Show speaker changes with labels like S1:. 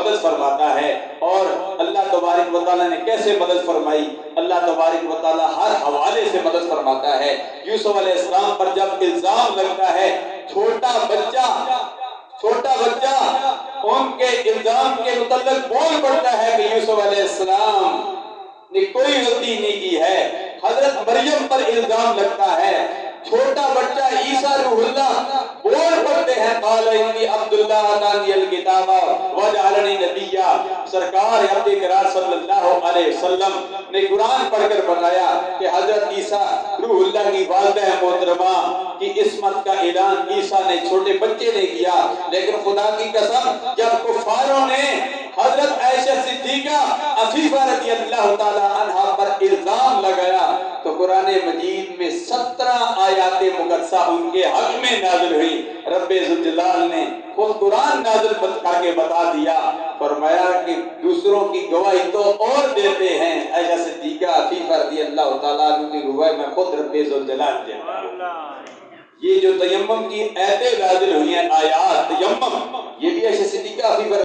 S1: مدد فرماتا ہے۔ اور اللہ تبارک و تعالیٰ نے کیسے مدد فرمائی؟ اللہ تبارک و تعالیٰ ہر حوالے سے مدد فرماتا ہے۔ یوسف علیہ السلام پر جب الزام لگتا ہے، چھوٹا بچہ ان کے الزام کے متعلق بول پڑتا ہے کہ یوسف علیہ السلام نے کوئی غلطی نہیں کی ہے۔ حضرت مریم پر الزام لگتا ہے، چھوٹا بچہ عیسیٰ روح اللہ بول پڑتے ہیں، قال انی عبد اللہ آتانی الکتاب وجعلنی نبیا۔ سرکار عبد کرار صلی اللہ علیہ وسلم نے قرآن پڑھ کر بتایا کہ حضرت عیسیٰ روح اللہ کی والدہ محترمہ کی عصمت کا اعلان عیسیٰ نے چھوٹے بچے نے کیا، لیکن خدا کی قسم جب کفاروں نے حضرت عائشہ صدیقہ عفیفہ رضی اللہ تعالی عنہا پر الزام لگایا تو قرآن مجید میں 17 آیات مقدسہ ان کے حق میں نازل ہوئی۔ رب ذوالجلال نے خود قرآن نازل کر کے بتا دیا، فرمایا کہ دوسروں کی گواہی تو اور دیتے ہیں، عائشہ صدیقہ عفیفہ رضی اللہ تعالیٰ عنہ کی گواہی میں خود رب ذوالجلال دیتا ہوں۔ یہ جو تیمم کی آیتیں نازل ہوئی ہیں، آیات تیمم، یہ بھی عائشہ صدیقہ عفیفہ